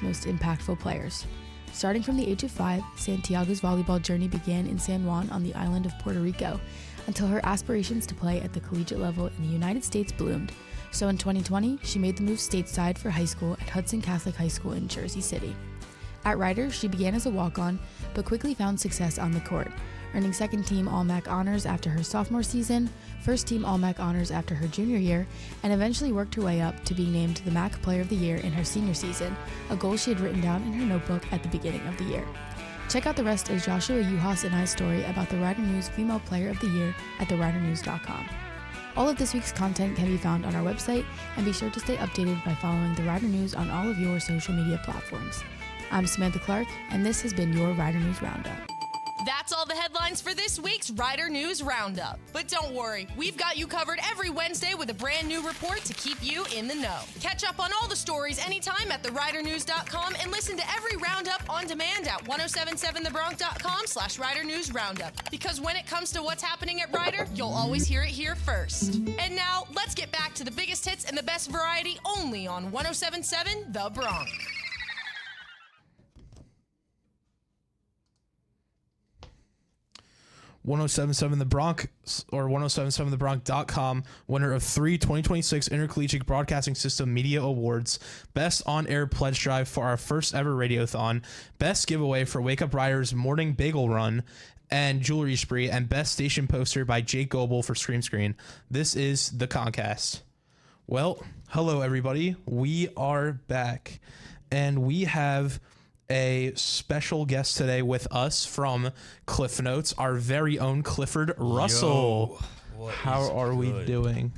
most impactful players. Starting from the age of 5, Santiago's volleyball journey began in San Juan on the island of Puerto Rico, until her aspirations to play at the collegiate level in the United States bloomed. So in 2020, she made the move stateside for high school at Hudson Catholic High School in Jersey City. At Rider, she began as a walk-on, but quickly found success on the court, earning second-team All-MAC honors after her sophomore season, first-team All-MAC honors after her junior year, and eventually worked her way up to being named the MAC Player of the Year in her senior season, a goal she had written down in her notebook at the beginning of the year. Check out the rest of Joshua Uhas and I's story about the Rider News Female Player of the Year at theridernews.com. All of this week's content can be found on our website, and be sure to stay updated by following the Rider News on all of your social media platforms. I'm Samantha Clark, and this has been your Rider News Roundup. That's all the headlines for this week's Rider News Roundup. But don't worry, we've got you covered every Wednesday with a brand new report to keep you in the know. Catch up on all the stories anytime at theridernews.com and listen to every roundup on demand at 1077thebronx.com/Rider News Roundup. Because when it comes to what's happening at Rider, you'll always hear it here first. And now, let's get back to the biggest hits and the best variety only on 1077 The Bronx. 1077 The Bronx, or 1077thebronx.com, winner of 3 2026 Intercollegiate Broadcasting System Media Awards, Best On-Air Pledge Drive for our first ever Radiothon, Best Giveaway for Wake Up Riders Morning Bagel Run and Jewelry Spree, and Best Station Poster by Jake Goebel for Scream Screen. This is the ConCast. Well, hello everybody. We are back, and we have a special guest today with us from Cliff Notes, our very own Clifford Russell. How are we doing?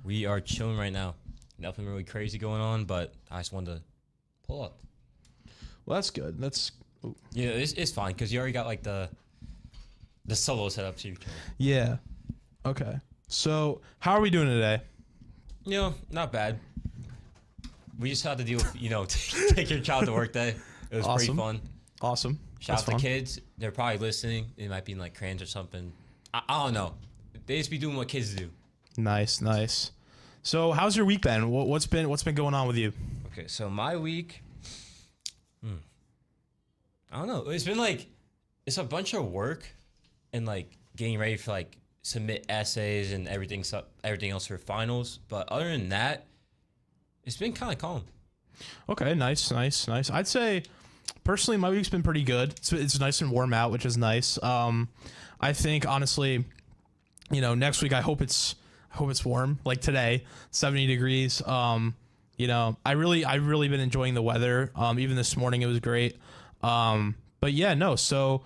We are chilling right now. Nothing really crazy going on, but I just wanted to pull up. Well, that's good. Yeah, it's fine because you already got like the solo set up. So you can... Yeah. Okay. So how are we doing today? Not bad. We just had to deal with, take your child to work day. It was pretty fun. Awesome. Shout out to the kids. They're probably listening. They might be in like crayons or something. I don't know. They just be doing what kids do. Nice. So how's your week been? What's been going on with you? Okay, so my week, I don't know. It's been like, it's a bunch of work and like getting ready for like submit essays and everything else for finals. But other than that, it's been kind of calm. Okay, nice. I'd say personally my week's been pretty good. It's nice and warm out, which is nice. I think honestly, next week I hope it's warm, like today, 70 degrees. I really been enjoying the weather. Even this morning it was great. But yeah, no. So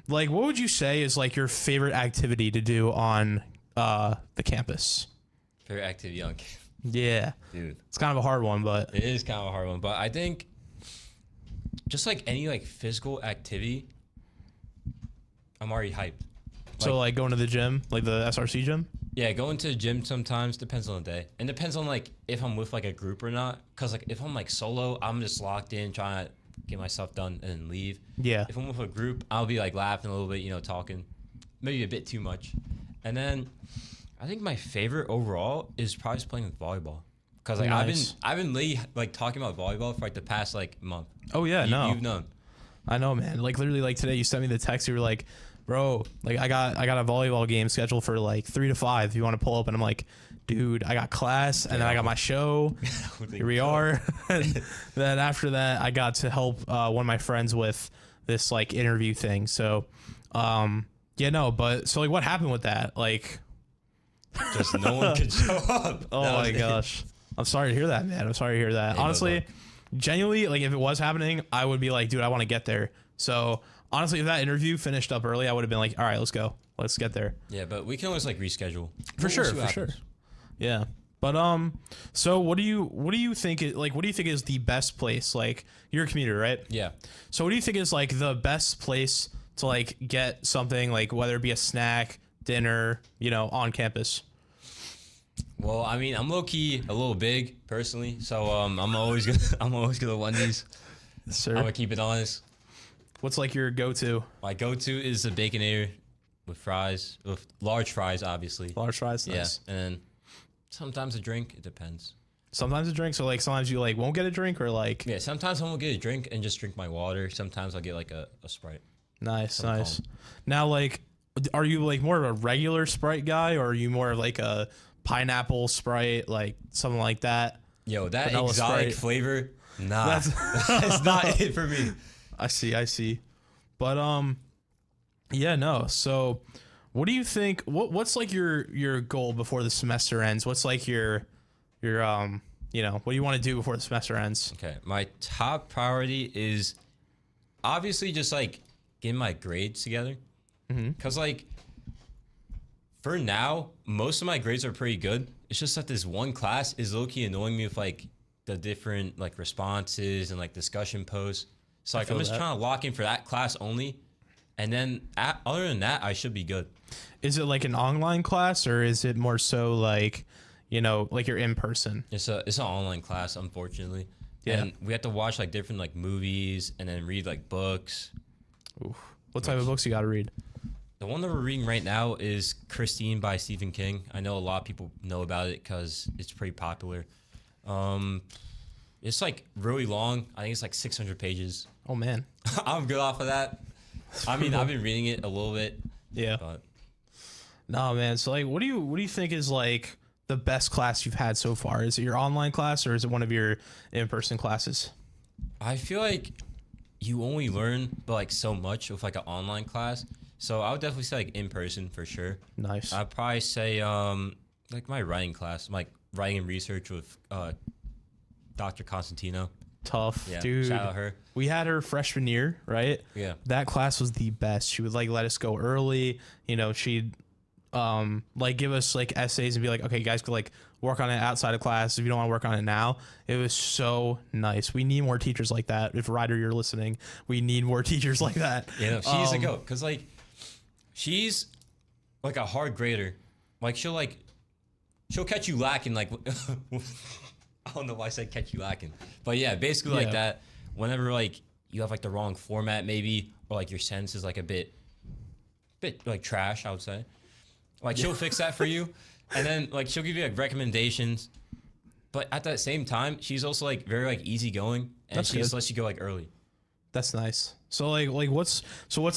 like, what would you say is like your favorite activity to do on the campus? Favorite activity on Yeah, dude, it's kind of a hard one, but it is kind of a hard one. But I think just like any like physical activity, I'm already hyped. So like going to the gym, like the SRC gym? Yeah, going to the gym sometimes depends on the day, and depends on like if I'm with like a group or not. Cause like if I'm like solo, I'm just locked in trying to get my stuff done and then leave. Yeah. If I'm with a group, I'll be like laughing a little bit, talking, maybe a bit too much, and then I think my favorite overall is probably just playing with volleyball. Cause like nice. I've been lately like talking about volleyball for like the past like month. Oh yeah, You've known. I know, man. Like literally, like today you sent me the text. You were like, "Bro, like I got a volleyball game scheduled for like 3 to 5. If you want to pull up," and I'm like, "Dude, I got class, and then I got my show. Here we are." And then after that, I got to help one of my friends with this like interview thing. So, but so like, what happened with that? Like. Just no one could show up. Oh my gosh. I'm sorry to hear that, man. I'm sorry to hear that. Hey, honestly, genuinely, like if it was happening, I would be like, dude, I want to get there. So honestly, if that interview finished up early, I would have been like, all right, let's go. Let's get there. Yeah, but we can always like reschedule. For sure. Yeah. But so what do you think is the best place? Like you're a commuter, right? Yeah. So what do you think is like the best place to like get something, like whether it be a snack, dinner, on campus? Well, I mean, I'm low key a little big personally, so I'm always gonna Wendy's. Sir, I'm gonna keep it honest. What's like your go-to? My go-to is the Baconator with fries, with large fries, obviously. Large fries, nice. Yeah, and then sometimes a drink. It depends. Sometimes a drink. So like sometimes you like won't get a drink or like. Yeah, sometimes I won't get a drink and just drink my water. Sometimes I'll get like a Sprite. Nice, Something nice. calm. Now, like, are you like more of a regular Sprite guy, or are you more of like a pineapple Sprite, like something like that? Yo, that Vanilla exotic Sprite. flavor, nah, That's- that's not it for me. I see. But yeah, no. So, what do you think? What's like your goal before the semester ends? What's like your you know, what do you want to do before the semester ends? Okay, my top priority is obviously just like getting my grades together. Because like for now, most of my grades are pretty good. It's just that this one class is low-key annoying me with like the different like responses and like discussion posts. So like I'm feel just that. trying to lock in for that class only. And then other than that, I should be good. Is it like an online class, or is it more so like, you know, like you're in person? It's an online class, unfortunately. Yeah. And we have to watch like different like movies and then read like books. Oof. What type of books you got to read? The one that we're reading right now is Christine by Stephen King. I know a lot of people know about it because it's pretty popular. It's like really long. I think it's like 600 pages. Oh man. I'm good off of that. I mean, I've been reading it a little bit. Yeah. But No, man. So like, what do you think is like the best class you've had so far? Is it your online class, or is it one of your in-person classes? I feel like you only learn but like so much with like an online class. So I would definitely say like in person for sure. Nice. I'd probably say like my writing class, like writing and research with Dr. Constantino. Tough, Yeah, dude. shout out her. We had her freshman year, right? Yeah. That class was the best. She would like let us go early. You know, she'd like give us like essays and be like, okay, you guys could like work on it outside of class if you don't want to work on it now. It was so nice. We need more teachers like that. If Ryder, you're listening, we need more teachers like that. Yeah, no, she's a goat because like she's like a hard grader. Like she'll catch you lacking. Like I don't know why I said catch you lacking, but yeah, basically like Yeah. that. Whenever like you have like the wrong format maybe, or like your sentence is like a bit like trash, I would say. Like she'll fix that for you, and then like she'll give you like recommendations. But at that same time, she's also like very like easygoing, and That's she just good. lets you go like early. That's nice. So like what's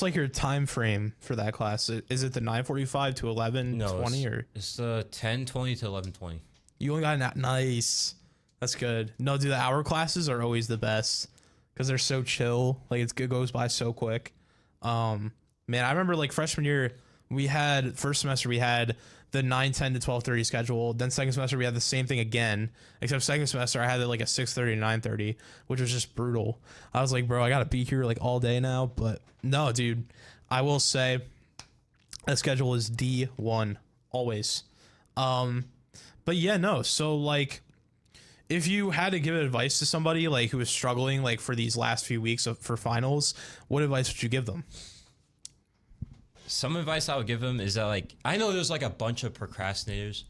like your time frame for that class? Is it the 9:45 to 11:20 No, or it's 10:20 to 11:20. you only got nice? That's good. No, dude, the hour classes are always the best because they're so chill. Like it goes by so quick. Man, I remember like freshman year, first semester we had the 9:10 to 12:30 schedule. Then second semester we had the same thing again, except second semester I had it like a 6:30 to 9:30, which was just brutal. I was like, bro, I gotta be here like all day now. But no, dude, I will say that schedule is D1 always. But yeah, no. So like, if you had to give advice to somebody like who is struggling like for these last few weeks for finals, what advice would you give them? Some advice I would give them is that like I know there's like a bunch of procrastinators.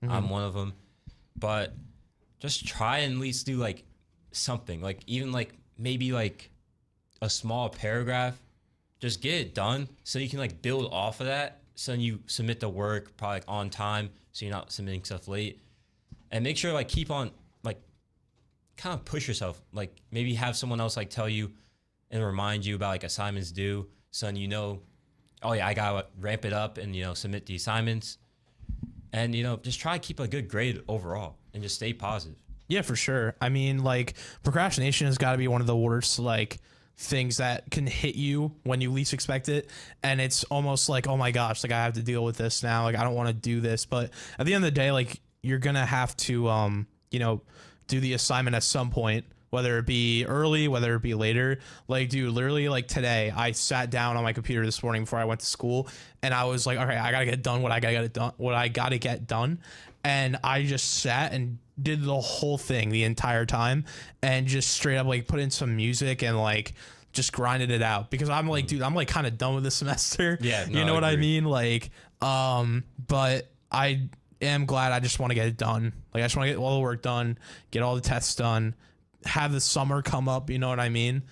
I'm one of them, but just try and at least do like something, like even like maybe like a small paragraph. Just get it done so you can like build off of that. So then you submit the work probably like, on time, so you're not submitting stuff late, and make sure like keep on like kind of push yourself. Like maybe have someone else like tell you and remind you about like assignments due, so then you know, oh yeah, I gotta ramp it up and submit the assignments, and just try to keep a good grade overall and just stay positive. Yeah, for sure. I mean, like procrastination has got to be one of the worst like things that can hit you when you least expect it, and it's almost like, oh my gosh, like I have to deal with this now, like I don't want to do this. But at the end of the day, like you're gonna have to do the assignment at some point, whether it be early, whether it be later. Like, dude, literally like today I sat down on my computer this morning before I went to school, and I was like, okay, I gotta get done what I gotta get done, and I just sat and did the whole thing the entire time, and just straight up like put in some music and like just grinded it out, because I'm like, dude, I'm like kind of done with the semester. Yeah, no, you know I what I agree. mean? Like, but I am glad. I just want to get it done. Like, I just want to get all the work done, get all the tests done, have the summer come up. You know what I mean?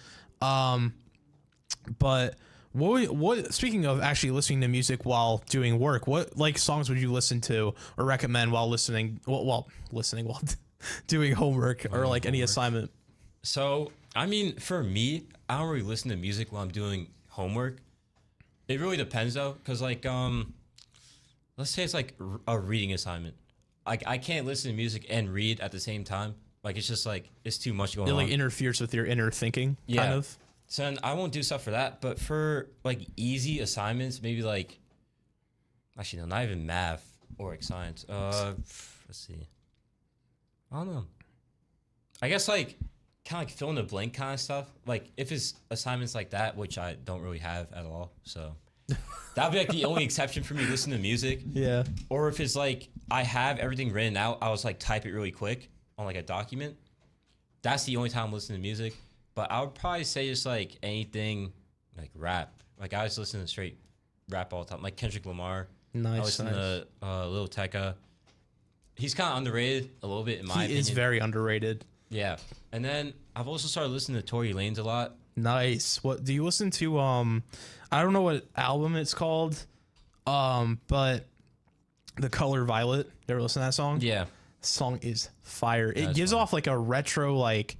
But what speaking of actually listening to music while doing work, what like songs would you listen to or recommend while listening? Well, doing homework or like any assignment? So, I mean, for me, I don't really listen to music while I'm doing homework. It really depends though, because like let's say it's like a reading assignment. Like I can't listen to music and read at the same time. Like it's just like it's too much going It on. like interferes with your inner thinking, kind of. So then I won't do stuff for that. But for like easy assignments, maybe like actually no, not even math or like science. Let's see. I don't know. I guess like kind of like fill in the blank kind of stuff. Like if it's assignments like that, which I don't really have at all. So that would be like the only exception for me listening to music. Yeah. Or if it's like I have everything written out, I'll just like type it really quick on like a document. That's the only time I'm listening to music. But I would probably say just like anything like rap. Like I was listening to straight rap all the time. Like Kendrick Lamar. Nice. I listen to Lil Tecca. He's kind of underrated a little bit in my opinion. He is very underrated. Yeah. And then I've also started listening to Tory Lanez a lot. Nice. What do you listen to? I don't know what album it's called, but The Color Violet. You ever listen to that song? Yeah. The song is fire. It That's gives fire. off like a retro, like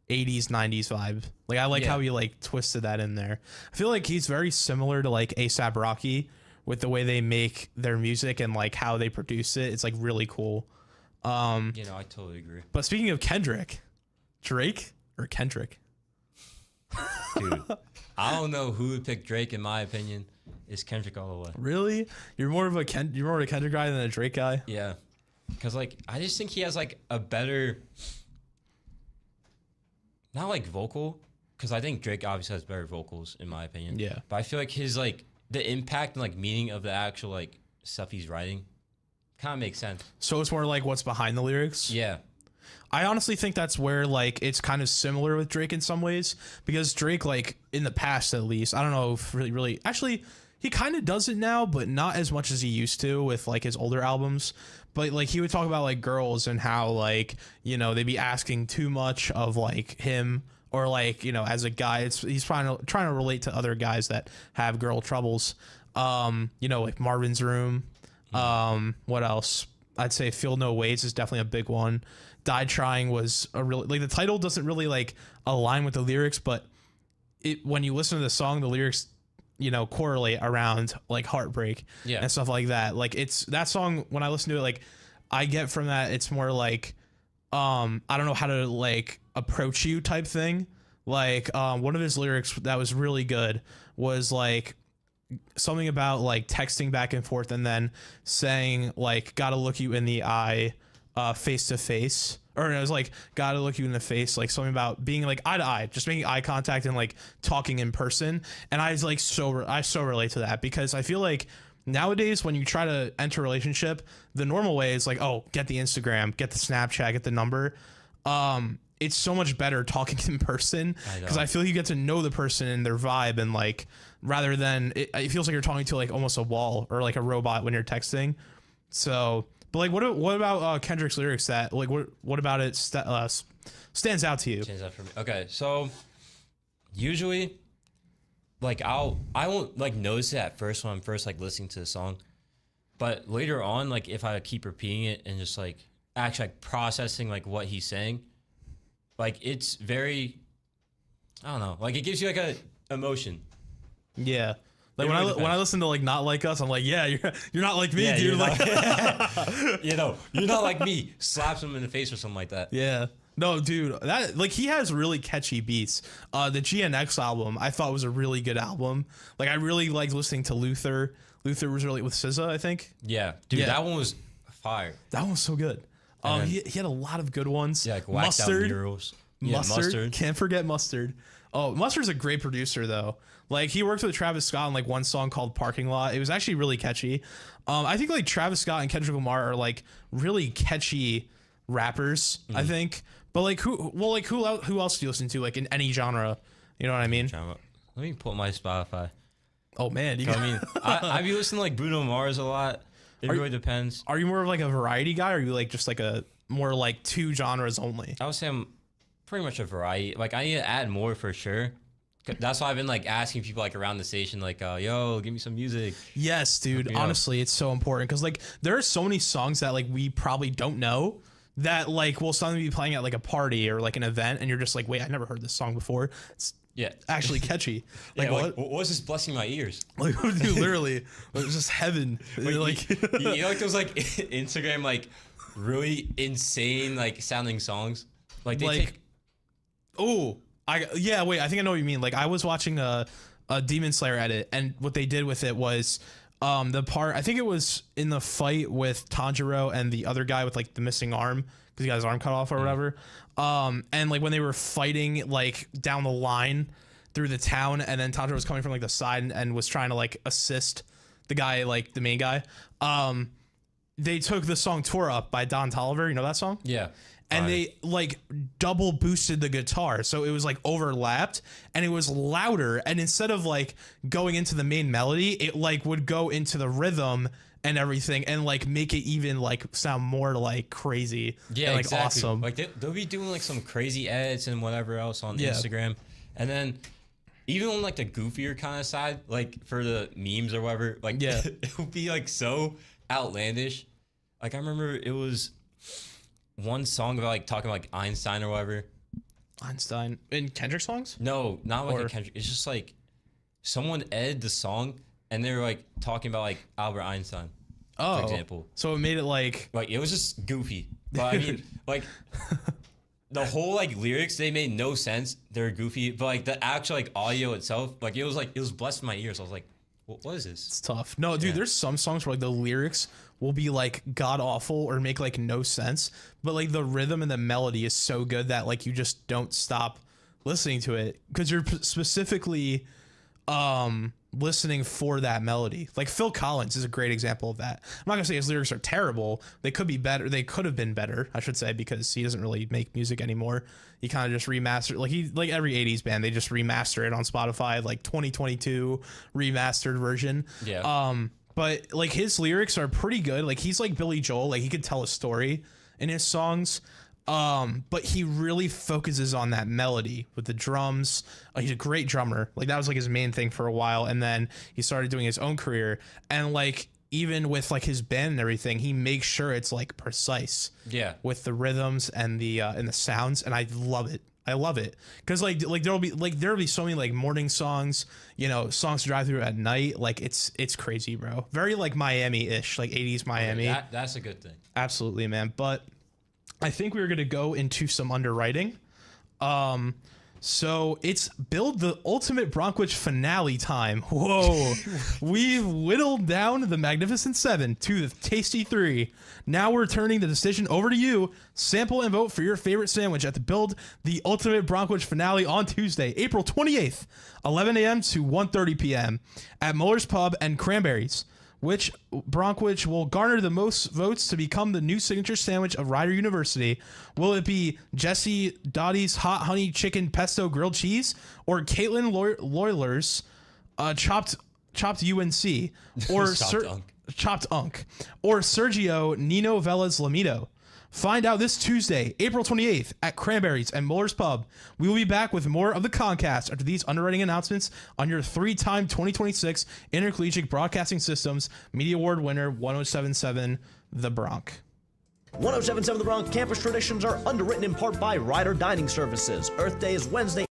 80s, 90s vibe. Like I like Yeah. how he like twisted that in there. I feel like he's very similar to like A$AP Rocky with the way they make their music and like how they produce it. It's like really cool. I totally agree. But speaking of Kendrick, Drake or Kendrick? Dude, I don't know who would pick Drake in my opinion. It's Kendrick all the way. Really? You're more of a Kendrick guy than a Drake guy? Yeah. Because, like, I just think he has, like, a better... Not, like, vocal. Because I think Drake obviously has better vocals, in my opinion. Yeah. But I feel like his, like, the impact and, like, meaning of the actual, like, stuff he's writing kind of makes sense. So it's more like what's behind the lyrics? Yeah. I honestly think that's where like it's kind of similar with Drake in some ways, because Drake, like in the past at least, I don't know if really actually he kind of does it now, but not as much as he used to with like his older albums. But like he would talk about like girls and how like, you know, they'd be asking too much of like him, or like, you know, as a guy, he's trying to relate to other guys that have girl troubles. You know, like Marvin's Room. What else? I'd say Feel No Ways is definitely a big one. Die Trying was a really, like, the title doesn't really like align with the lyrics, but when you listen to the song, the lyrics, you know, correlate around like heartbreak and stuff like that. Like it's that song, when I listen to it, like I get from that, it's more like, I don't know how to like approach you type thing. Like, one of his lyrics that was really good was like something about like texting back and forth and then saying like, gotta look you in the eye, face to face, or it was like gotta look you in the face, like something about being like eye to eye, just making eye contact and like talking in person. And I was like I so relate to that, because I feel like nowadays when you try to enter a relationship, the normal way is like, oh, get the Instagram, get the Snapchat, get the number. It's so much better talking in person, because I feel you get to know the person and their vibe, and like rather than it feels like you're talking to like almost a wall or like a robot when you're texting. So but like, what about Kendrick's lyrics that like what about it stands out to you? Stands out for me. Okay, so usually, like I won't like notice it at first when I'm first like listening to the song, but later on, like if I keep repeating it and just like actually like processing like what he's saying, like it's very, I don't know, like it gives you like a emotion. Yeah. Like when I listen to like Not Like Us, I'm like, yeah, you're not like me, dude. Like, you know, you're not like me. Slaps him in the face or something like that. Yeah. No, dude, that like he has really catchy beats. The GNX album I thought was a really good album. Like I really liked listening to Luther. Luther was really with SZA, I think. Yeah, dude, that one was fire. That one was so good. He had a lot of good ones. Yeah, like Mustard. Out murals. Yeah, Mustard. Can't forget Mustard. Oh, Mustard's a great producer though. Like he worked with Travis Scott on like one song called Parking Lot. It was actually really catchy. I think like Travis Scott and Kendrick Lamar are like really catchy rappers, I think. But like who else do you listen to like in any genre? You know what I mean? Let me pull up my Spotify. Oh man, I be listening to like Bruno Mars a lot. It really depends. Are you more of like a variety guy, or are you like just like a more like two genres only? I would say I'm pretty much a variety. Like I need to add more for sure. That's why I've been like asking people like around the station, like, yo, give me some music. Yes, dude. Honestly, it's so important, because like there are so many songs that like we probably don't know that like will suddenly be playing at like a party or like an event, and you're just like, wait, I never heard this song before. It's actually catchy. Like, what was this blessing my ears? Like, dude, literally, it was just heaven. Like, you know, like those like Instagram like really insane like sounding songs. Like they take. Oh, I think I know what you mean. Like, I was watching a Demon Slayer edit, and what they did with it was the part, I think it was in the fight with Tanjiro and the other guy with like the missing arm because he got his arm cut off or whatever. And like when they were fighting like down the line through the town, and then Tanjiro was coming from like the side and was trying to like assist the guy, like the main guy. They took the song "Tore Up" by Don Toliver. You know that song? Yeah. And they like double boosted the guitar, so it was like overlapped and it was louder, and instead of like going into the main melody, it like would go into the rhythm and everything and like make it even like sound more like crazy and like awesome. Like they'll be doing like some crazy edits and whatever else on Instagram, and then even on like the goofier kind of side, like for the memes or whatever, like it would be like so outlandish. Like I remember it was one song about like talking about like Einstein or whatever. Einstein in Kendrick songs? No, not like a Kendrick. It's just like someone edited the song and they were like talking about like Albert Einstein, for example. So it made it like it was just goofy. But I mean, like the whole like lyrics, they made no sense. They're goofy, but like the actual like audio itself, like it was blessed in my ears. I was like, what is this? It's tough. No, dude, there's some songs where like the lyrics will be like god awful or make like no sense, but like the rhythm and the melody is so good that like you just don't stop listening to it because you're specifically listening for that melody. Like Phil Collins is a great example of that. I'm not gonna say his lyrics are terrible. They could be better. They could have been better, I should say, because he doesn't really make music anymore. He kind of just remastered, like every 80s band, they just remaster it on Spotify, like 2022 remastered version. But like his lyrics are pretty good. Like he's like Billy Joel, like he could tell a story in his songs. But he really focuses on that melody with the drums. He's a great drummer. Like that was like his main thing for a while. And then he started doing his own career. And like, even with like his band and everything, he makes sure it's like precise. Yeah. With the rhythms and the sounds. And I love it. I love it. Cause like there'll be so many like morning songs, you know, songs to drive through at night. Like it's crazy, bro. Very like Miami-ish, like 80s Miami. Okay, that's a good thing. Absolutely, man. But I think we're going to go into some underwriting. So it's Build the Ultimate Bronkwitch finale time. Whoa. We've whittled down the Magnificent 7 to the Tasty 3. Now we're turning the decision over to you. Sample and vote for your favorite sandwich at the Build the Ultimate Bronkwitch finale on Tuesday, April 28th, 11 a.m. to 1:30 p.m. at Muller's Pub and Cranberries. Which Bronkwitch will garner the most votes to become the new signature sandwich of Rider University? Will it be Jesse Dottie's Hot Honey Chicken Pesto Grilled Cheese, or Caitlin Loyler's Chopped UNC, or Chopped Unk, or Sergio Nino Vella's Lamido? Find out this Tuesday, April 28th at Cranberries and Muller's Pub. We will be back with more of the ConCast after these underwriting announcements on your 3-time 2026 Intercollegiate Broadcasting Systems Media Award winner 1077 The Bronc. 1077 The Bronc campus traditions are underwritten in part by Rider Dining Services. Earth Day is Wednesday.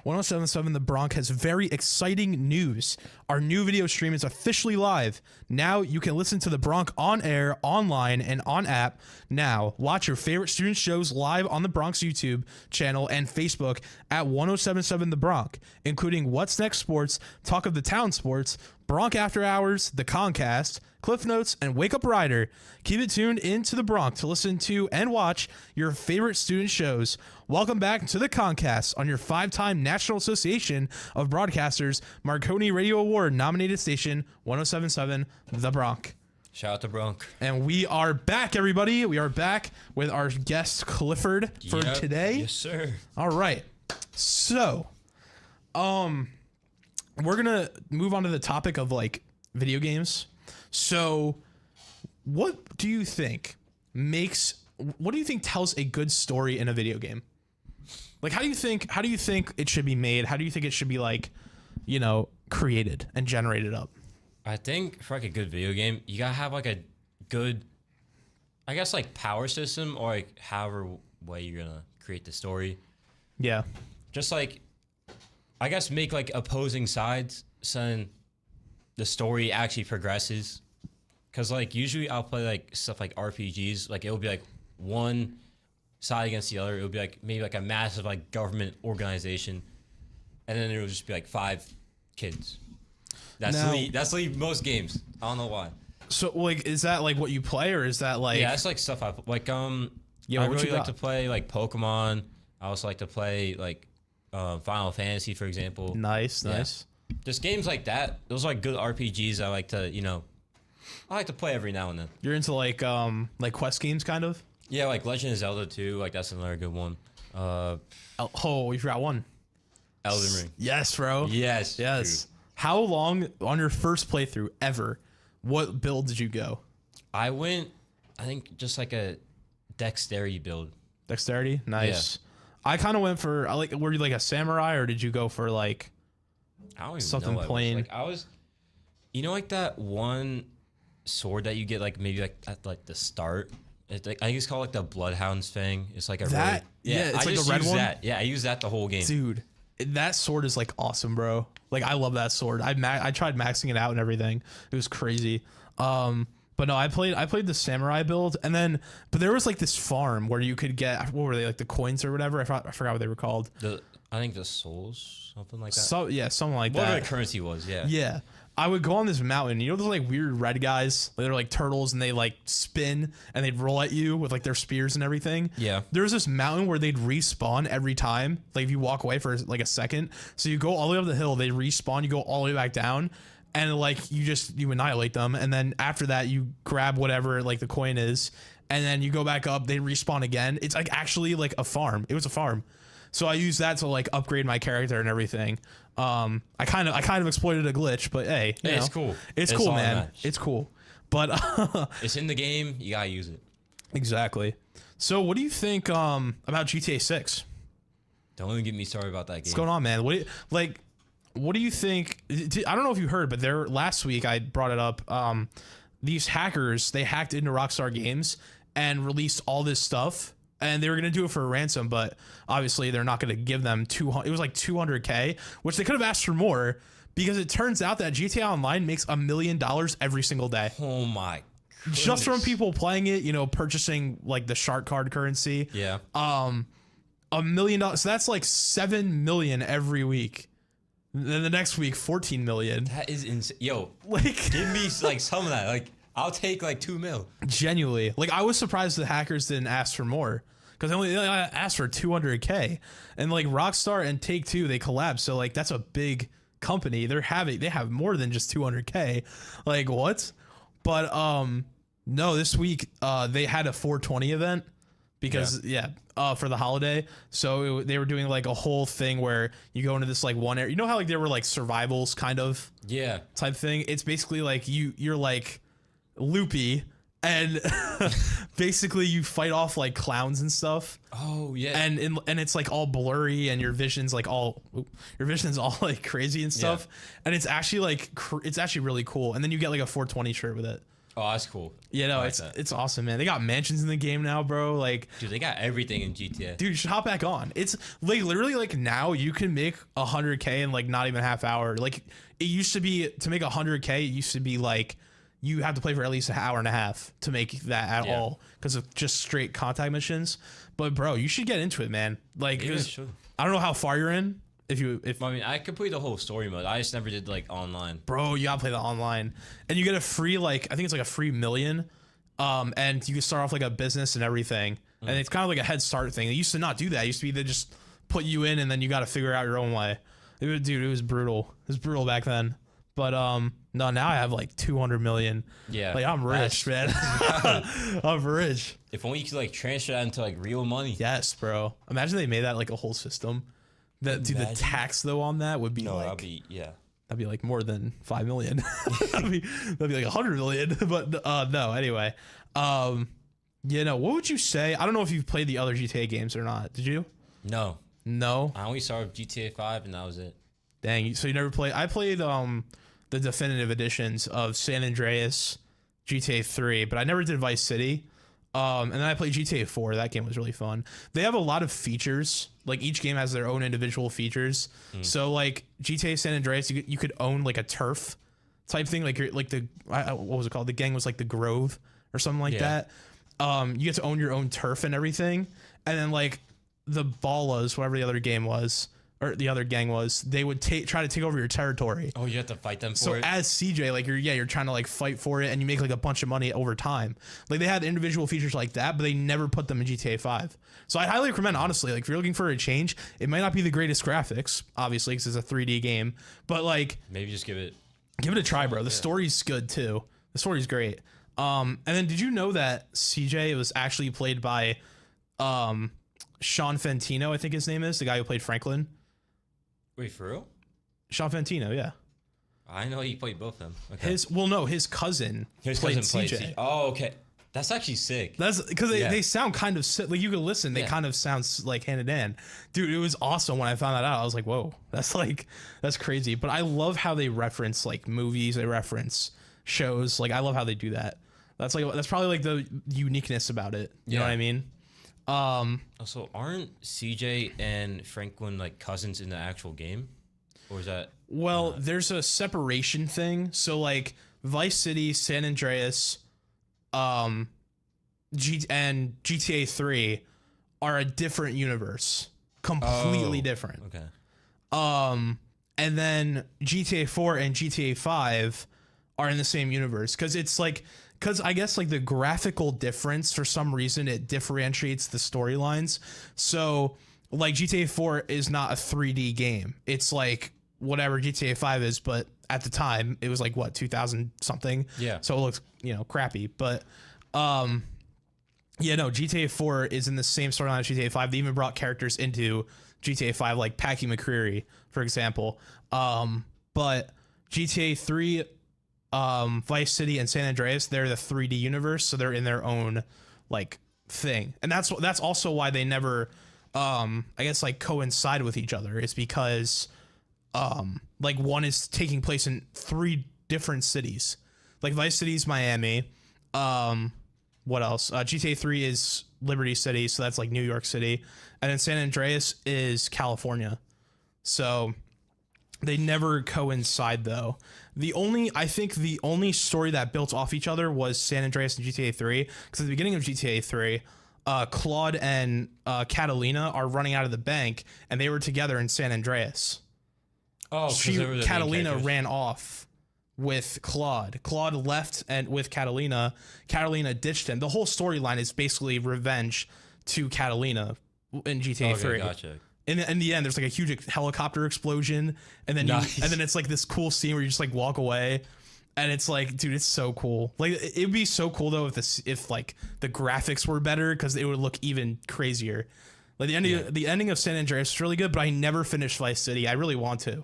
1077 The Bronx has very exciting news. Our new video stream is officially live. Now you can listen to The Bronx on air, online, and on app. Now, watch your favorite student shows live on the Bronx YouTube channel and Facebook at 1077 The Bronx, including What's Next Sports, Talk of the Town Sports, Bronx After Hours, the ConCast, Cliff Notes, and Wake Up Rider. Keep it tuned into the Bronx to listen to and watch your favorite student shows. Welcome back to the ConCast on your 5-time National Association of Broadcasters Marconi Radio Award nominated station 1077 The Bronx. Shout out to Bronx. And we are back, everybody. We are back with our guest Clifford for today. Yes, sir. All right. So, we're gonna move on to the topic of like video games. So, what do you think tells a good story in a video game? Like, how do you think it should be made? How do you think it should be like, created and generated up? I think for like a good video game, you gotta have like a good, I guess like power system or like however way you're gonna create the story. Yeah. Just like, I guess make like opposing sides so the story actually progresses. Cause like usually I'll play like stuff like RPGs, like it'll be like one side against the other. It'll be like maybe like a massive like government organization, and then it'll just be like 5 kids. That's like most games. I don't know why. So like, is that like what you play, or is that like? Yeah, that's like stuff I like. I really like to play like Pokemon. I also like to play like Final Fantasy, for example. Nice. Just games like that. Those are like good RPGs. I like to play every now and then. You're into like quest games, kind of. Yeah, like Legend of Zelda 2. Like that's another good one. We forgot one. Elden Ring. Yes, bro. Yes. Dude. How long on your first playthrough ever? What build did you go? I think just like a dexterity build. Dexterity, nice. Yeah. I kind of went for were you like a samurai, or did you go for like I don't even something know plain? I was like that one sword that you get like maybe like at like the start. It's like, I think it's called like the Bloodhounds thing. It's like a that it's I like just a red use one. That. Yeah, I use that the whole game. Dude, that sword is like awesome, bro. Like I love that sword. I tried maxing it out and everything. It was crazy. But no, I played the samurai build, but there was like this farm where you could get, what were they, like the coins or whatever? I forgot what they were called. I think the souls, something like that. Something like that. Whatever the currency was, yeah. Yeah. I would go on this mountain. You know those like weird red guys? They're like turtles, and they like spin and they'd roll at you with like their spears and everything. Yeah. There was this mountain where they'd respawn every time. Like if you walk away for like a second. So you go all the way up the hill, they respawn, you go all the way back down, and like you annihilate them. And then after that you grab whatever like the coin is, and then you go back up, they respawn again. It's like actually like a farm. It was a farm. So I used that to like upgrade my character and everything. I kind of exploited a glitch, but hey, it's cool. It's cool, man. It's cool. But it's in the game. You gotta use it. Exactly. So what do you think about GTA 6? Don't even get me started about that game. What's going on, man? What do you think? I don't know if you heard, but last week I brought it up. These hackers, they hacked into Rockstar Games and released all this stuff. And they were going to do it for a ransom, but obviously they're not going to give them it was like $200K, which they could have asked for more, because it turns out that GTA Online makes $1 million every single day. Oh my goodness. Just from people playing it, purchasing like the shark card currency. Yeah. $1 million. So that's like 7 million every week. Then the next week, 14 million. That is insane. Yo, like give me like some of that. Like I'll take like 2 mil. Genuinely. Like I was surprised the hackers didn't ask for more, because they only asked for 200K, and like Rockstar and Take-Two, they collabed. So like that's a big company. They have more than just 200K. Like what? But no, this week they had a 420 event because for the holiday. So they were doing like a whole thing where you go into this like one area. You know how like there were like survivals kind of type thing. It's basically like you're like loopy, and basically you fight off like clowns and stuff. Oh yeah. And it's like all blurry, and your vision's all like crazy and stuff. And it's actually like it's actually really cool. And then you get like a 420 shirt with it. Oh, that's cool. You know, I like it's awesome, man. They got mansions in the game now, bro. Like, dude, they got everything in GTA. dude, you should hop back on. It's like literally like now you can make 100K in like not even a half hour. Like it used to be to make 100K. It used to be like you have to play for at least an hour and a half to make that at all because of just straight contact missions. But bro, you should get into it, man. Like, I don't know how far you're in. If I mean, I could play the whole story mode. I just never did like online. Bro, you gotta play the online, and you get a free like I think it's like a free million, and you can start off like a business and everything, and it's kind of like a head start thing. It used to not do that. It used to be they just put you in, and then you got to figure out your own way. Dude, it was brutal. It was brutal back then. But no, now I have like 200 million. Yeah, like I'm rich, man. I'm rich. If only you could like transfer that into like real money. Yes, bro. Imagine they made that like a whole system. That dude, the tax though on that would be that'd be like more than 5 million. that'd be like 100 million. But no, anyway. You know, what would you say? I don't know if you've played the other GTA games or not. Did you? No. I only started GTA 5 and that was it. Dang, so you never played? I played the definitive editions of San Andreas, GTA 3, but I never did Vice City. And then I played GTA 4. That game was really fun. They have a lot of features. Like each game has their own individual features. So like GTA San Andreas, you could own like a turf type thing. Like you're like what was it called? The gang was like the Grove or something like that. You get to own your own turf and everything. And then like the Ballas, whatever the other game was, or the other gang was, they would try to take over your territory. Oh, you have to fight them for so it? So as CJ, like you're trying to like fight for it, and you make like a bunch of money over time. Like they had individual features like that, but they never put them in GTA 5. So I highly recommend, honestly, like if you're looking for a change, it might not be the greatest graphics, obviously, because it's a 3D game, but like maybe just give it a try, bro. The story's good too. The story's great. And then did you know that CJ was actually played by Sean Fantino, I think his name is, the guy who played Franklin? Wait, for real? Sean Fantino, yeah. I know he played both of them. Okay. His cousin played CJ. Oh, okay. That's actually sick. That's because they sound kind of sick. Like you could listen, they kind of sound like hand in hand. Dude, it was awesome when I found that out. I was like, whoa, that's crazy. But I love how they reference like movies, they reference shows. Like I love how they do that. That's probably like the uniqueness about it. You know what I mean? Also, aren't CJ and Franklin like cousins in the actual game, or is that? Well, there's a separation thing. So like Vice City, San Andreas, and GTA 3 are a different universe, completely different. Okay. And then GTA 4 and GTA 5 are in the same universe because I guess like the graphical difference, for some reason, it differentiates the storylines. So like GTA 4 is not a 3D game. It's like whatever GTA 5 is, but at the time it was like what, 2000 something. Yeah. So it looks, crappy, but GTA 4 is in the same storyline as GTA 5. They even brought characters into GTA 5 like Packy McCreary, for example. But GTA 3, Vice City and San Andreas, they're the 3D universe, so they're in their own like thing, and that's also why they never I guess like coincide with each other. It's because like one is taking place in 3 different cities. Like Vice City's Miami, what else, GTA 3 is Liberty City, so that's like New York City, and then San Andreas is California. So they never coincide though. I think the only story that built off each other was San Andreas and GTA 3, because at the beginning of GTA 3, Claude and Catalina are running out of the bank, and they were together in San Andreas. Oh, Catalina ran off with Claude. Claude left and with Catalina. Catalina ditched him. The whole storyline is basically revenge to Catalina in GTA 3. Gotcha. In the end, there's like a huge helicopter explosion, and then it's like this cool scene where you just like walk away, and it's like, dude, it's so cool. Like it'd be so cool though if like the graphics were better, because it would look even crazier. Like the ending of San Andreas is really good, but I never finished Vice City. I really want to,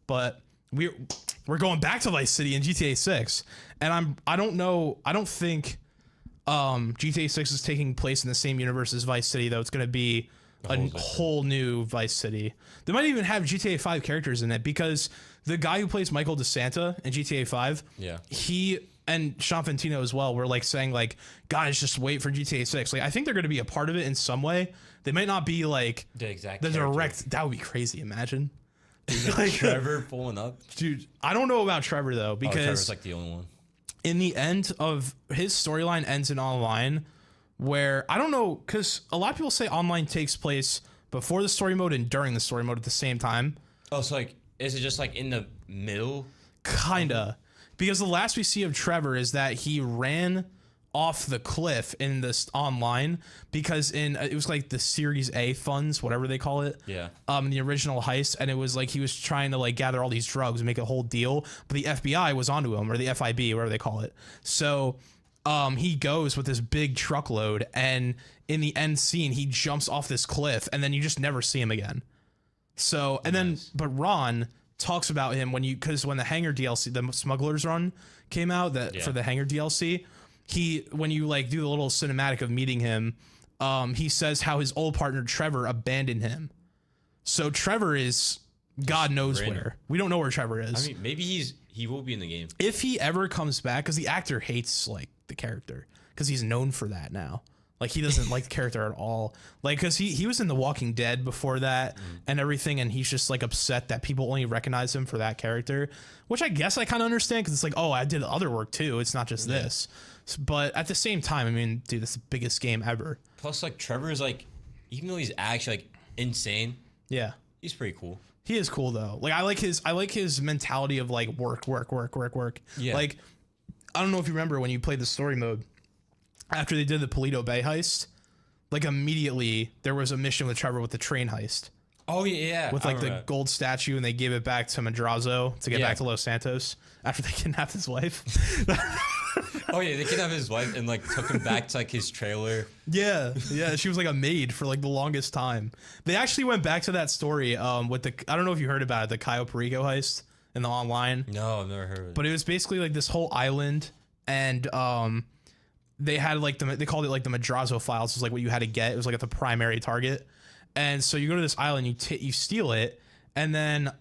but we're going back to Vice City in GTA 6, and I don't think GTA 6 is taking place in the same universe as Vice City though. It's gonna be a whole new Vice City. They might even have GTA 5 characters in it, because the guy who plays Michael DeSanta in GTA 5, he and Sean Fantino as well were like saying like, guys, just wait for GTA 6. Like I think they're going to be a part of it in some way. They might not be like The exact the character. direct. That would be crazy. Imagine. Like Trevor pulling up. Dude, I don't know about Trevor though, because Trevor's like the only one. in the end of his storyline ends in online, where I don't know, because a lot of people say online takes place before the story mode and during the story mode at the same time. Oh, so like, is it just like in the middle? Kinda, because the last we see of Trevor is that he ran off the cliff in this online, because in it was like the Series A funds, whatever they call it. Yeah. The original heist, and it was like he was trying to like gather all these drugs and make a whole deal, but the FBI was onto him, or the FIB, whatever they call it. So he goes with this big truckload, and in the end scene he jumps off this cliff, and then you just never see him again. So and then but Ron talks about him because when the Hangar DLC, the Smugglers Run came out, for the Hangar DLC, when you like do the little cinematic of meeting him, he says how his old partner Trevor abandoned him. So Trevor is God knows where. We don't know where Trevor is. I mean, maybe he will be in the game if he ever comes back, because the actor hates like the character because he's known for that now. Like he doesn't like the character at all. Like because he was in The Walking Dead before that and everything, and he's just like upset that people only recognize him for that character, which I guess I kind of understand, because it's like, oh, I did other work too. It's not just this. But at the same time, I mean, dude, this is the biggest game ever. Plus, like Trevor is like, even though he's actually like insane, Yeah, he's pretty cool. he is cool though. Like I like his mentality of like work. Yeah. Like I don't know if you remember when you played the story mode. After they did the Polito Bay heist, like immediately there was a mission with Trevor with the train heist. Oh yeah, With like the gold statue, and they gave it back to Madrazo to get back to Los Santos after they kidnapped his wife. Oh yeah, they kidnapped his wife and like took him back to like his trailer. Yeah, she was like a maid for like the longest time. They actually went back to that story with I don't know if you heard about it, the Cayo Perico heist in the online. No, I've never heard of it. But it was basically like this whole island, and they had like they called it like the Madrazo files. It was like what you had to get. It was like at the primary target. And so you go to this island, you steal it, and then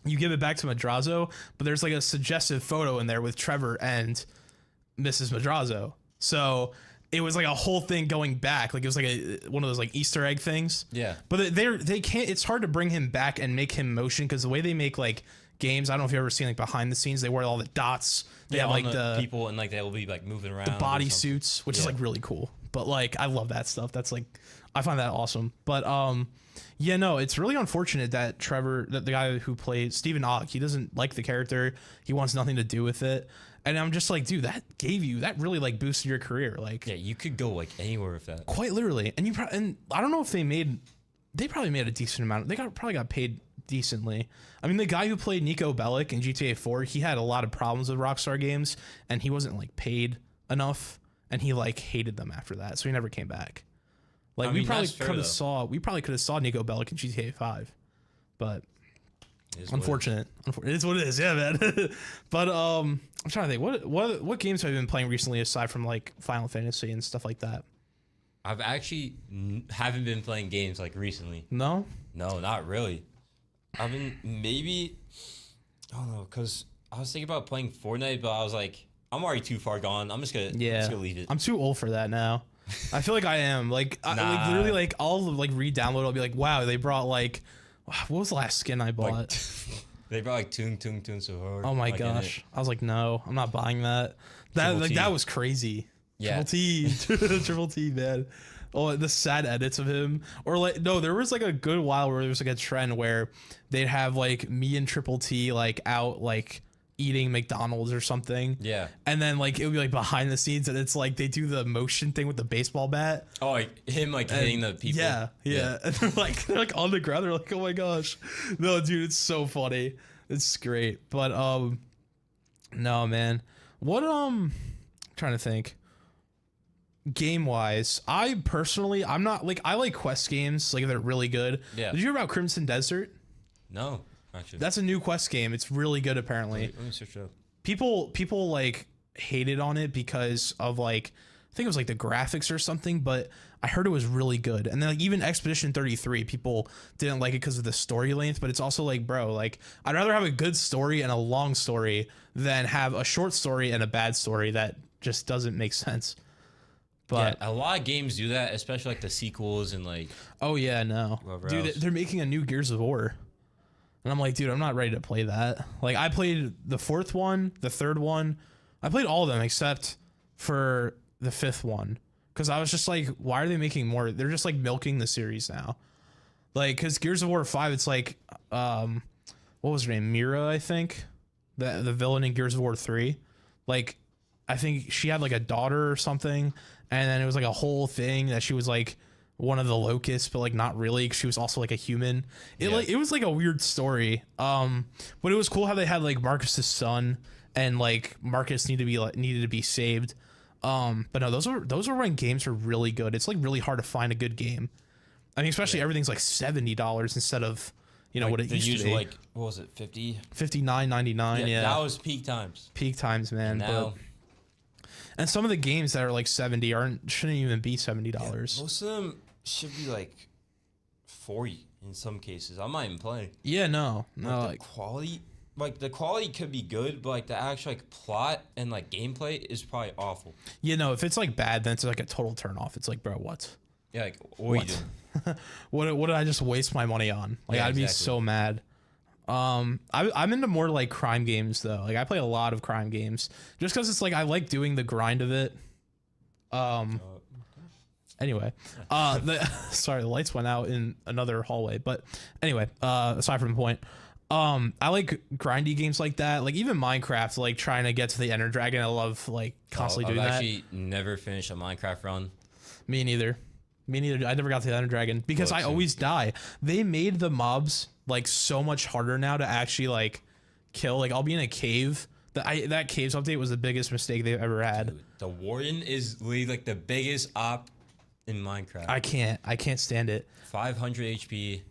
you give it back to Madrazo, but there's like a suggestive photo in there with Trevor and Mrs. Madrazo. So it was like a whole thing going back. Like it was like one of those like Easter egg things. Yeah. But they can't, it's hard to bring him back and make him motion, because the way they make like games, I don't know if you've ever seen like behind the scenes, they wear all the dots. They have like the people, and like they'll be like moving around. the body suits, which is like really cool. But like I love that stuff. That's like, I find that awesome. But yeah, no, it's really unfortunate that Trevor, that the guy who played Stephen Ogg, he doesn't like the character. He wants nothing to do with it. And I'm just like, dude, that really like boosted your career. Like, Yeah, you could go like anywhere with that. quite literally. And and I don't know if they probably made a decent amount. Probably got paid decently. I mean, the guy who played Nico Bellic in GTA 4, he had a lot of problems with Rockstar Games, and he wasn't like paid enough, and he like hated them after that, so he never came back. Like, we probably could have saw Nico Bellic in GTA 5, but unfortunate. It is what it is. Yeah, man. But I'm trying to think, what games have you been playing recently aside from like Final Fantasy and stuff like that? I've actually haven't been playing games like recently. No, not really. I've been maybe, I don't know, because I was thinking about playing Fortnite, but I was like, I'm already too far gone. I'm just gonna leave it. I'm too old for that now. I feel like I am. Like, like literally, like I'll like re-download. I'll be like, wow, they brought like, what was the last skin I bought? Like, they brought like Toon So Hard. Oh my gosh, I was like, no, I'm not buying that. That was crazy. Yeah. Triple T, man. Oh, the sad edits of him. Or like, no, there was like a good while where there was like a trend where they'd have like me and Triple T like out like eating McDonald's or something. Yeah. And then like it would be like behind the scenes, and it's like they do the motion thing with the baseball bat. Oh, like him like hitting the people. Yeah. And they're like on the ground. They're like, oh my gosh. No, dude, it's so funny. It's great. But no, man. What I'm trying to think. Game wise, I'm not like, I like quest games, like they're really good. Yeah. Did you hear about Crimson Desert? No, actually. That's a new quest game. It's really good apparently. Let me search it up. People like hated on it because of like I think it was like the graphics or something, but I heard it was really good. And then like even Expedition 33, people didn't like it because of the story length, but it's also like, bro, like I'd rather have a good story and a long story than have a short story and a bad story that just doesn't make sense. But yeah, a lot of games do that, especially like the sequels and like. Oh yeah, no, dude, else. they're making a new Gears of War, and I'm like, dude, I'm not ready to play that. Like, I played the 4th one, the 3rd one, I played all of them except for the 5th one, because I was just like, why are they making more? They're just like milking the series now, like, because Gears of War 5, it's like, what was her name, Mira, I think, the villain in Gears of War 3, like, I think she had like a daughter or something. And then it was like a whole thing that she was like one of the locusts, but like not really, because she was also like a human. It was like a weird story. But it was cool how they had like Marcus's son, and like Marcus needed to be saved. But no, those were when games were really good. It's like really hard to find a good game. I mean, especially everything's like $70 instead of like what it used to be. Like, what was it, $59.99. Yeah, that was peak times. Peak times, man. Now. And some of the games that are like 70 shouldn't even be $70. Yeah, most of them should be like 40 in some cases. I'm not even playing. Yeah, no, like the quality could be good, but like the actual like plot and like gameplay is probably awful. You know, if it's like bad, then it's like a total turn off. It's like, bro, what? Yeah, like what? What did I just waste my money on? Like, yeah, I'd be so mad. I'm into more like crime games though. Like, I play a lot of crime games just because it's like I like doing the grind of it. Anyway, sorry, the lights went out in another hallway, but anyway, aside from the point, I like grindy games like that. Like even Minecraft, like trying to get to the Ender Dragon. I love like constantly doing that. I've actually never finished a Minecraft run. Me neither. I never got to the Ender Dragon because I always die. They made the mobs like so much harder now to actually like kill. Like, I'll be in a cave. That caves update was the biggest mistake they've ever had. Dude, the Warden is literally like the biggest op in Minecraft. I can't stand it. 500 HP.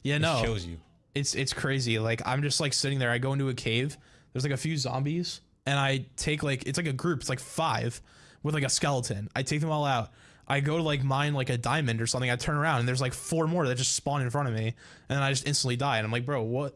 Yeah, no. It shows you. It's crazy. Like, I'm just like sitting there. I go into a cave. There's like a few zombies, and I take like, it's like a group. It's like 5 with like a skeleton. I take them all out. I go to like mine like a diamond or something. I turn around and there's like 4 more that just spawn in front of me, and then I just instantly die. And I'm like, bro, what?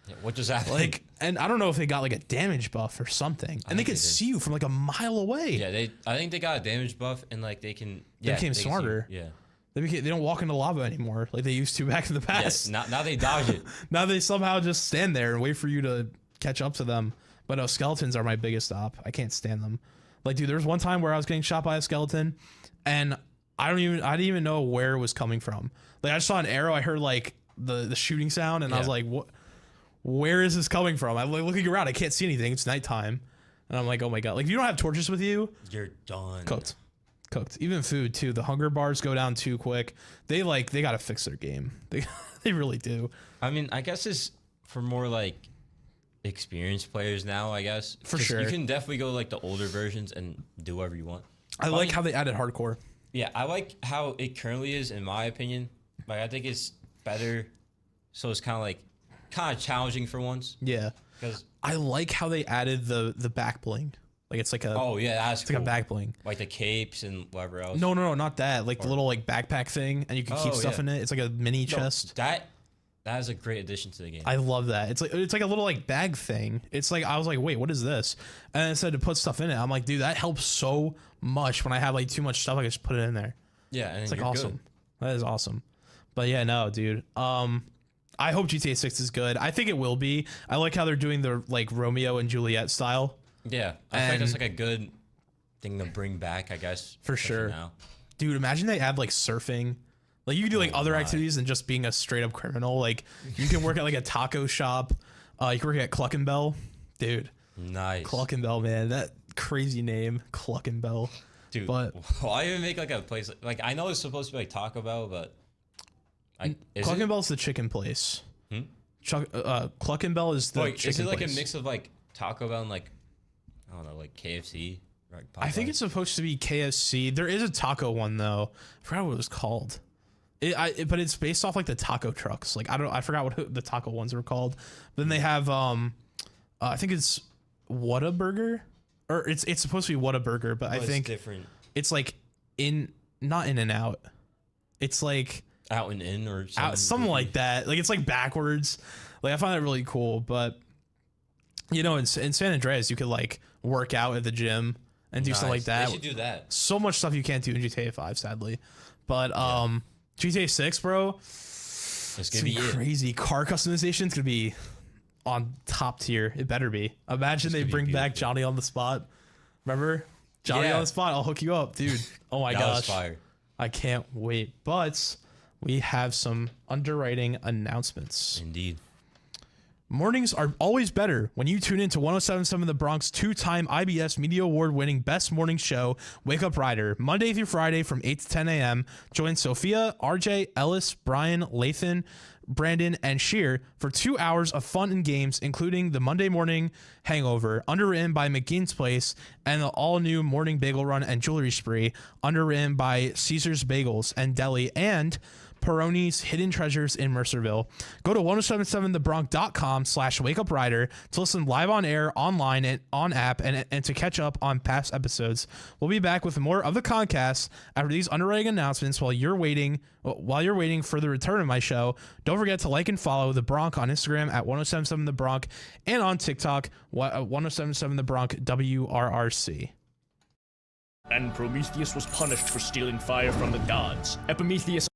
Yeah, what just happened? Like, and I don't know if they got like a damage buff or something, and they can see you from like a mile away. Yeah, I think they got a damage buff, and like they can. They became smarter. Yeah. They don't walk into lava anymore like they used to back in the past. Yes, now they dodge it. Now they somehow just stand there and wait for you to catch up to them. But no, skeletons are my biggest op. I can't stand them. Like, dude, there was one time where I was getting shot by a skeleton, and I didn't even know where it was coming from. Like, I just saw an arrow. I heard like the shooting sound, and I was like, what? Where is this coming from? I'm like looking around. I can't see anything. It's nighttime, and I'm like, oh my god. Like, if you don't have torches with you, you're done. Cooked. Even food too. The hunger bars go down too quick. They gotta fix their game. They really do. I mean, I guess it's for more like experienced players now, I guess. For sure. You can definitely go like the older versions and do whatever you want. I like how they added hardcore. Yeah, I like how it currently is, in my opinion. Like, I think it's better. So it's kind of challenging for once. Yeah. Because I like how they added the back bling. Like, it's like a that's cool. Like a back bling. Like the capes and whatever else. No, not that. Like the little like backpack thing, and you can keep stuff in it. It's like a mini chest. That is a great addition to the game. I love that. It's like a little like bag thing. It's like, I was like, wait, what is this? And it said to put stuff in it. I'm like, dude, that helps so much when I have like too much stuff. I can just put it in there. Yeah, and it's like you're awesome. Good. That is awesome. But yeah, no, dude. I hope GTA 6 is good. I think it will be. I like how they're doing the like Romeo and Juliet style. Yeah, I think that's like a good thing to bring back, I guess. For sure. Now. Dude, imagine they add like surfing. Like, you can do like other activities than just being a straight up criminal. Like, you can work at like a taco shop. You can work at Cluck and Bell. Dude. Nice. Cluck and Bell, man. That crazy name, Cluck and Bell. Dude, but why even make like a place like, I know it's supposed to be like Taco Bell, but Cluck and Bell's the chicken place. Cluck and Bell is the chicken place. Is it like a mix of like Taco Bell and like, I don't know, like KFC? Like I think it's supposed to be KFC. There is a taco one though. I forgot what it was called. But it's based off like the taco trucks. Like, I forgot what the taco ones were called. But then they have I think it's Whataburger or it's supposed to be Whataburger, but I think different. it's like not In and Out. It's like Out and In or something, something like that. Like it's like backwards. Like I find that really cool. But you know, in San Andreas, you could like work out at the gym and do something like that. They should do that. So much stuff you can't do in GTA 5, sadly. But GTA 6, bro, It's gonna be crazy. Car customization is gonna be on top tier. It better be. Imagine they bring back Johnny on the spot. Remember Johnny on the spot? I'll hook you up, dude. Oh my That gosh, was fire. I can't wait. But we have some underwriting announcements. Indeed. Mornings are always better when you tune into 107.7 The Bronx, 2-time IBS Media Award-winning Best Morning Show, Wake Up Rider, Monday through Friday from 8 to 10 a.m. Join Sophia, RJ, Ellis, Brian, Lathan, Brandon, and Sheer for 2 hours of fun and games, including the Monday Morning Hangover, underwritten by McGean's Place, and the all-new Morning Bagel Run and Jewelry Spree, underwritten by Caesar's Bagels and Deli, and Peroni's Hidden Treasures in Mercerville. Go to 1077thebronx.com/wakeuprider to listen live on air, online, and on app, and to catch up on past episodes. We'll be back with more of the ConCast after these underwriting announcements. While you're waiting for the return of my show, don't forget to like and follow The Bronx on Instagram at 1077 The Bronx and on TikTok 1077 The Bronx WRRC. And Prometheus was punished for stealing fire from the gods. Epimetheus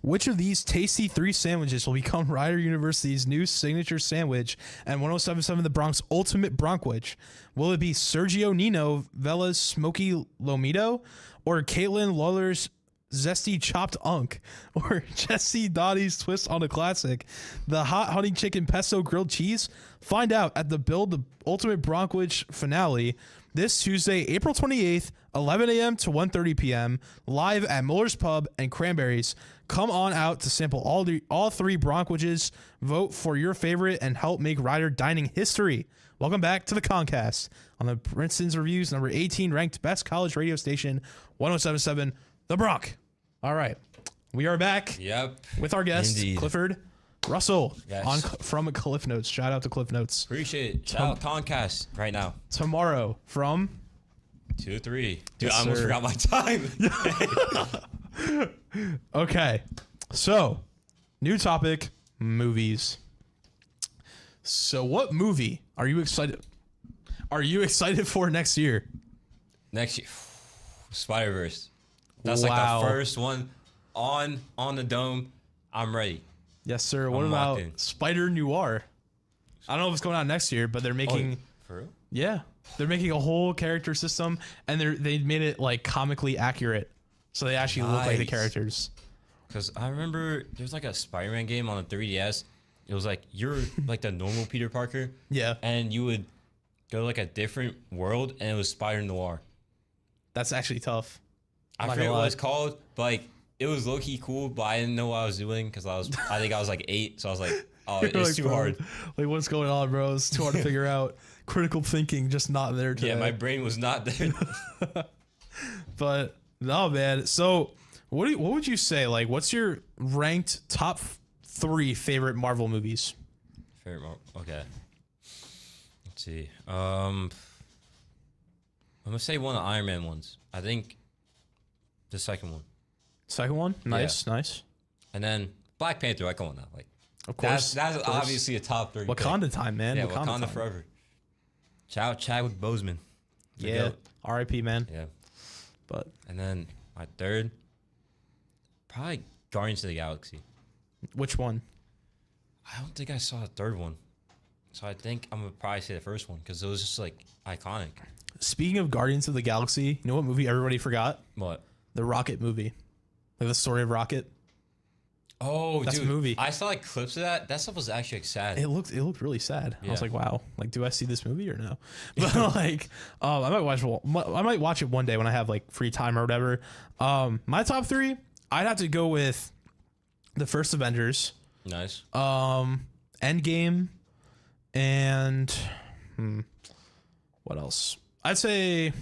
Which of these tasty 3 sandwiches will become Rider University's new signature sandwich and 107.7 The Bronx Ultimate Bronkwich? Will it be Sergio Nino Vela's Smoky Lomito, or Caitlin Lawler's Zesty Chopped Unk, or Jesse Dottie's twist on a classic, the Hot Honey Chicken Pesto Grilled Cheese? Find out at the Build the Ultimate Bronkwich finale this Tuesday, April 28th, 11 a.m. to 1:30 p.m. live at Miller's Pub and Cranberries. Come on out to sample all 3 Bronkwiches, vote for your favorite, and help make Rider dining history. Welcome back to the ConCast on the Princeton's Reviews number 18 ranked best college radio station, 107.7 The Bronx. All right, we are back. Yep. With our guest, Indeed. Clifford Russell, Yes. from Cliff Notes. Shout out to Cliff Notes. Appreciate it. Shout out ConCast right now. Tomorrow from 2 to 3. Dude, Yes, I almost sir. forgot my time. Okay, so new topic, movies. So what movie are you excited for next year? Next year, Spider-Verse. That's Wow. like the first one on the dome. I'm ready. Yes, sir. What I'm about locked in. Spider Noir? I don't know if it's going out next year, but they're making For real? they're making a whole character system, and they made it like comically accurate, so they actually look like the Nice. characters. Because I remember there's like a Spider-Man game on the 3DS. It was like you're like the normal Peter Parker. Yeah, And you would go to like a different world, and it was Spider Noir. that's actually tough. I Not forget gonna what lie. it's called, but like it was low key cool, but I didn't know what I was doing because I think I was like 8, so I was like, oh, You're it's like, too bro, hard. Like, what's going on, bro? It's too hard to figure out. Critical thinking just not there today. Yeah, my brain was not there. But no, man. So what would you say? Like, what's your ranked top 3 favorite Marvel movies? Okay. Let's see. I'm gonna say one of the Iron Man ones. I think the second one, Second one, nice. and then Black Panther. Like, come on now, like Of course, that's of course. obviously a top 3. Wakanda time, man. Yeah, Wakanda Wakanda time. forever. Shout out Chadwick Boseman. The Yeah, goat. R.I.P. man. Yeah. But And then my third, probably Guardians of the Galaxy. which one? I don't think I saw the third one, so I think I'm gonna probably say the first one because it was just like iconic. Speaking of Guardians of the Galaxy, you know what movie everybody forgot? What? The Rocket movie, like the story of Rocket. Oh, That's a dude, movie. I saw like clips of that. That stuff was actually like, sad. It looked really sad. I was Yeah. like, wow, like, do I see this movie or no? But like, I might watch it one day when I have like free time or whatever. My top 3, I'd have to go with the first Avengers, Nice. Endgame, and what else? I'd say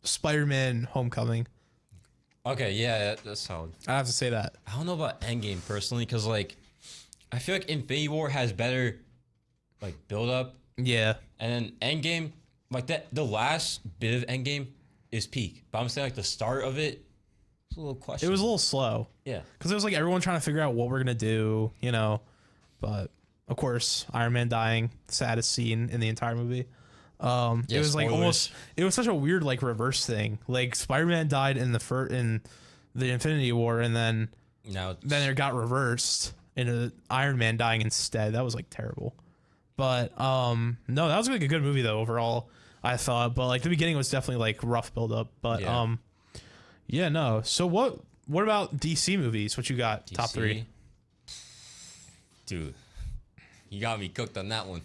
Spider-Man: Homecoming. Okay, yeah, that's solid. I have to say that. I don't know about Endgame personally because like I feel like Infinity War has better like build up, Yeah, and then Endgame like that. The last bit of Endgame is peak, but I'm saying like the start of it. It's a little question. it was a little slow. Yeah. Because it was like everyone trying to figure out what we're gonna do, you know. But of course, Iron Man dying, saddest scene in the entire movie. It Yeah, was like spoilers. almost. It was such a weird like reverse thing. Like Spider-Man died in the Infinity War, and then Now it's- it got reversed into Iron Man dying instead. That was like terrible. But no, that was like a good movie though overall, I thought. But like the beginning was definitely like rough build up. But Yeah. yeah, no. So what about DC movies? What you got? Top 3? Dude, you got me cooked on that one.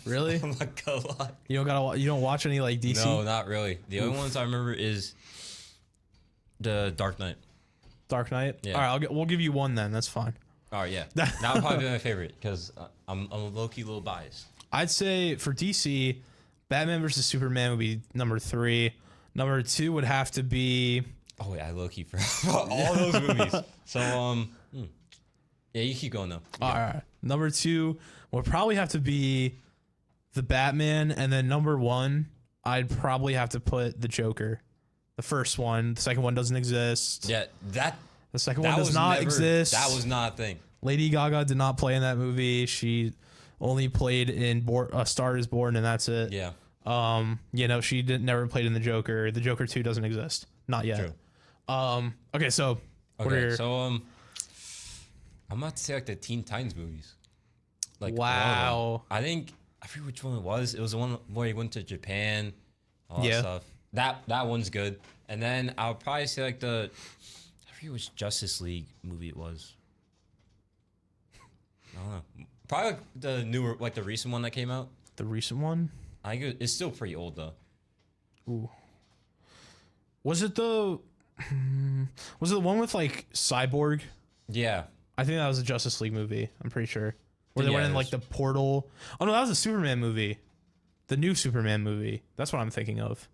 Really? I'm not gonna lie. You don't watch any like DC? No, not really. The only ones I remember is the Dark Knight. Dark Knight. Yeah. All right, we'll give you one then. That's fine. Oh yeah, that would probably be my favorite because I'm a low key little biased. I'd say for DC, Batman versus Superman would be number 3. Number 2 would have to be. Oh yeah, I low key forgot about all those movies. So yeah, you keep going though. All right. Number 2 would probably have to be the Batman, and then number 1, I'd probably have to put the Joker. The first one. The second one doesn't exist. Yeah, The second that one does was not never, exist. That was not a thing. Lady Gaga did not play in that movie. She only played in A Star Is Born, and that's it. Yeah, She never played in the Joker. The Joker 2 doesn't exist. Not yet. true. Okay, so Okay, so I'm about to say like the Teen Titans movies. Like Wow. I forget which one it was. It was the one where he went to Japan, all that stuff. That one's good. And then I'll probably say like I forget which Justice League movie it was. I don't know. Probably like the newer, like the recent one that came out. The recent one? I think it's still pretty old though. Ooh. Was it the one with like Cyborg? Yeah. I think that was a Justice League movie. I'm pretty sure. Where they Yeah, went in like the portal. Oh no, that was a Superman movie. The new Superman movie. That's what I'm thinking of.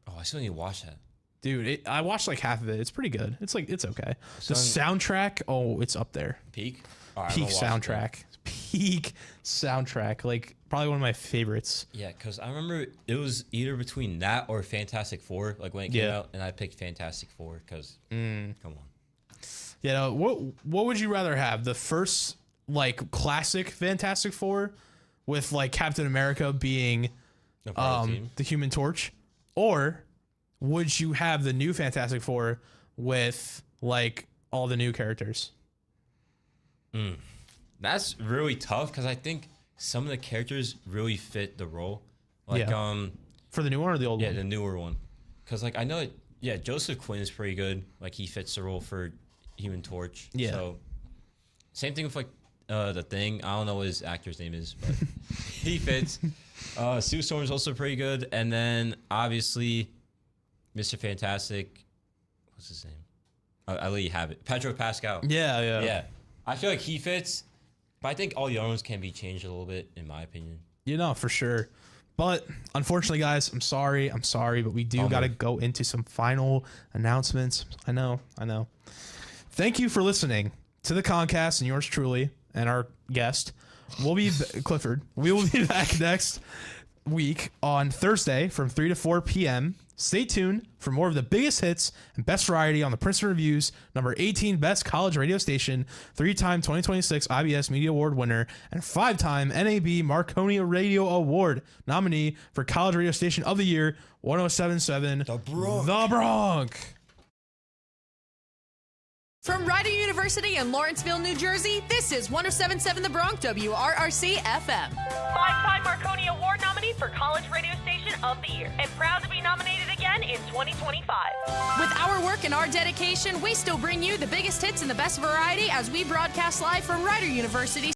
Oh, I still need to watch that. Dude, I watched like half of it. It's pretty good. It's okay. The soundtrack, it's up there. Peak? All right, Peak soundtrack. Peak soundtrack. Like probably one of my favorites. Yeah, because I remember it was either between that or Fantastic Four, like when it came out, and I picked Fantastic Four because come on. Yeah, what would you rather have? The first like classic Fantastic Four with like Captain America being the Human Torch, or would you have the new Fantastic Four with like all the new characters? That's really tough because I think some of the characters really fit the role. Like for the new one or the old one? Yeah, the newer one. Because like I know Joseph Quinn is pretty good. Like he fits the role for Human Torch. Yeah. So same thing with like the Thing. I don't know what his actor's name is, but he fits. Sue Storm's also pretty good, and then obviously Mr. Fantastic. What's his name? I let you have it. Pedro Pascal. Yeah. I feel like he fits, but I think all the other ones can be changed a little bit, in my opinion. You know, for sure. But unfortunately, guys, I'm sorry, but we do got to go into some final announcements. I know. Thank you for listening to the ConCast and yours truly and our guest. We'll be Clifford. We will be back next week on Thursday from 3 to 4 p.m. Stay tuned for more of the biggest hits and best variety on the Princeton Review's number 18 best college radio station, 3-time 2026 IBS Media Award winner, and 5-time NAB Marconi Radio Award nominee for College Radio Station of the Year, 107.7 The Bronx. From Rider University in Lawrenceville, New Jersey, this is 107.7 The Bronx, WRRC-FM. 5-time Marconi Award nominee for College Radio Station of the Year, and proud to be nominated again in 2025. With our work and our dedication, we still bring you the biggest hits and the best variety as we broadcast live from Rider University